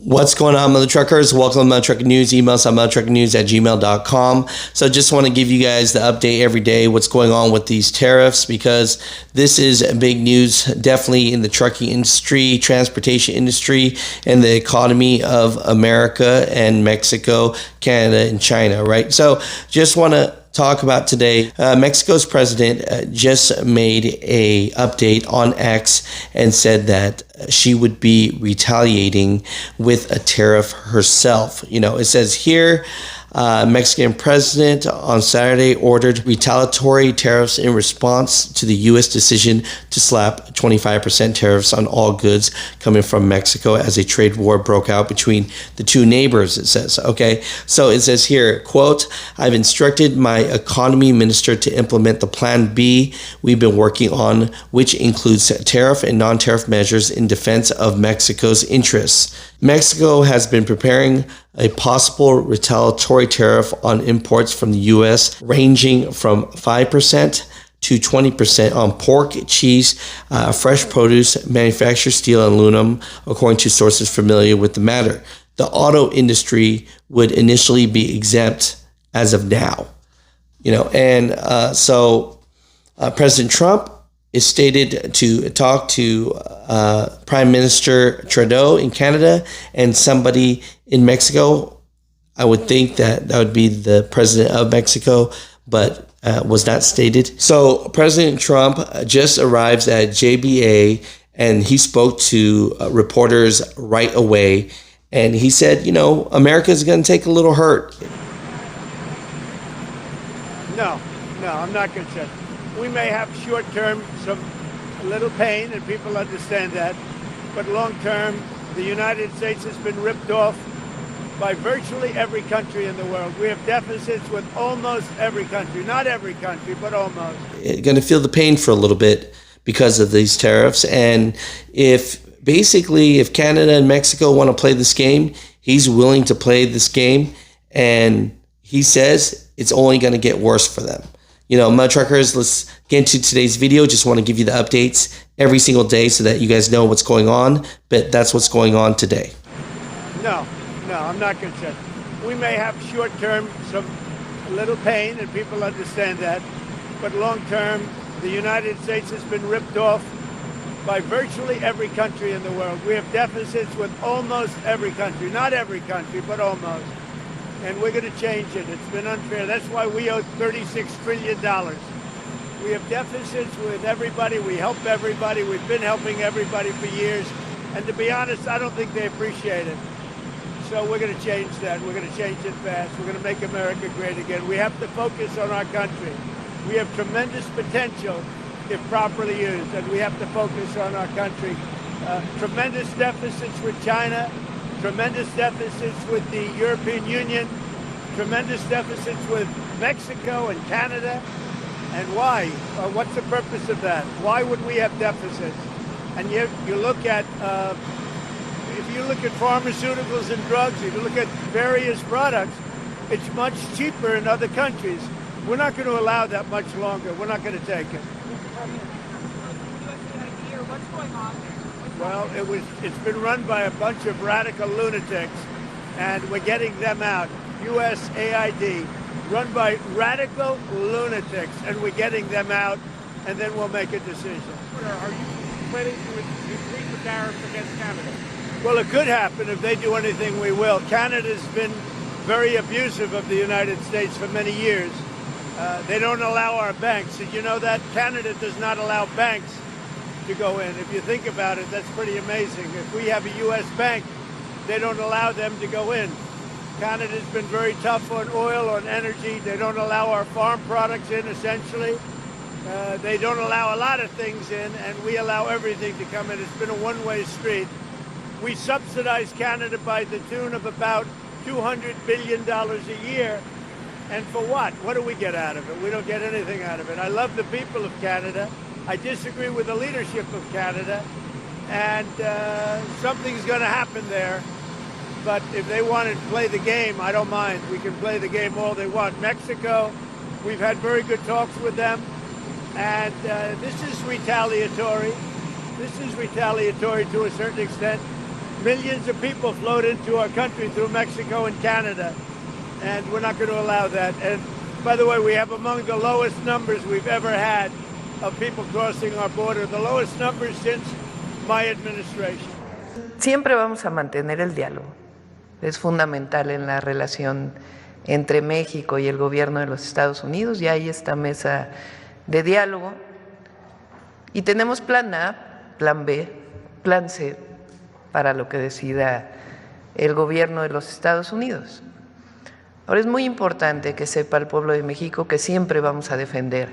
What's going on, Mother Truckers? Welcome to Mother Trucker News. Email us at muthatruckernews@gmail.com. So just want to give you guys the update every day, what's going on with these tariffs, because this is big news, definitely in the trucking industry, transportation industry, and the economy of America and Mexico, Canada, and China, right? So just want to talk about today. Mexico's president just made a update on X and said that she would be retaliating with a tariff herself. You know, it says here, Mexican president on Saturday ordered retaliatory tariffs in response to the U.S. decision to slap 25% tariffs on all goods coming from Mexico as a trade war broke out between the two neighbors, it says. Okay, so it says here, quote, "I've instructed my economy minister to implement the Plan B we've been working on, which includes tariff and non-tariff measures in defense of Mexico's interests. Mexico has been preparing a possible retaliatory tariff on imports from the U.S. ranging from 5% to 20% on pork, cheese, fresh produce, manufactured steel, and aluminum, according to sources familiar with the matter. The auto industry would initially be exempt as of now." You know, and so President Trump is stated to talk to Prime Minister Trudeau in Canada and somebody in Mexico. I would think that that would be the president of Mexico, but was not stated. So President Trump just arrives at JBA and he spoke to reporters right away. And he said, you know, America is going to take a little hurt. No, I'm not going to. We may have short-term a little pain, and people understand that, but long-term, the United States has been ripped off by virtually every country in the world. We have deficits with almost every country, not every country, but almost. Going to feel the pain for a little bit because of these tariffs, and if Canada and Mexico want to play this game, he's willing to play this game, and he says it's only going to get worse for them. You know, Mud Truckers, let's get into today's video. Just want to give you the updates every single day so that you guys know what's going on. But that's what's going on today. No, I'm not going to. We may have short-term a little pain, and people understand that. But long-term, the United States has been ripped off by virtually every country in the world. We have deficits with almost every country, not every country, but almost. And we're going to change it. It's been unfair. That's why we owe $36 trillion. We have deficits with everybody. We help everybody. We've been helping everybody for years. And to be honest, I don't think they appreciate it. So we're going to change that. We're going to change it fast. We're going to make America great again. We have to focus on our country. We have tremendous potential if properly used, and we have to focus on our country. Tremendous deficits with China, tremendous deficits with the European Union, tremendous deficits with Mexico and Canada. And why? What's the purpose of that? Why would we have deficits? And you look at, if you look at pharmaceuticals and drugs, if you look at various products, it's much cheaper in other countries. We're not going to allow that much longer. We're not going to take it. What's going on? Well, it's been run by a bunch of radical lunatics, and we're getting them out. USAID, run by radical lunatics, and we're getting them out, and then we'll make a decision. Are you planning to increase the tariffs against Canada? Well, it could happen. If they do anything, we will. Canada's been very abusive of the United States for many years. They don't allow our banks. Did you know that? Canada does not allow banks to go in. If you think about it, that's pretty amazing. If we have a U.S. bank, they don't allow them to go in. Canada's been very tough on oil, on energy. They don't allow our farm products in, essentially. They don't allow a lot of things in, and we allow everything to come in. It's been a one-way street. We subsidize Canada by the tune of about $200 billion a year. And for what? What do we get out of it? We don't get anything out of it. I love the people of Canada. I disagree with the leadership of Canada, and something's going to happen there. But if they want to play the game, I don't mind. We can play the game all they want. Mexico, we've had very good talks with them, and this is retaliatory. This is retaliatory to a certain extent. Millions of people flowed into our country through Mexico and Canada, and we're not going to allow that. And by the way, we have among the lowest numbers we've ever had of people crossing our border, the lowest numbers since my administration. Siempre vamos a mantener el diálogo. Es fundamental en la relación entre México y el gobierno de los Estados Unidos. Ya hay esta mesa de diálogo y tenemos plan A, plan B, plan C para lo que decida el gobierno de los Estados Unidos. Ahora es muy importante que sepa el pueblo de México que siempre vamos a defender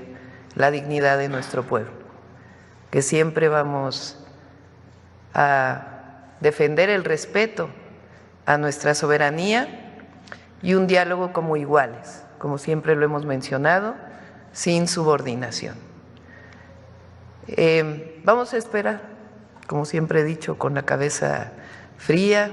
la dignidad de nuestro pueblo, que siempre vamos a defender el respeto a nuestra soberanía y un diálogo como iguales, como siempre lo hemos mencionado, sin subordinación. Vamos a esperar, como siempre he dicho, con la cabeza fría.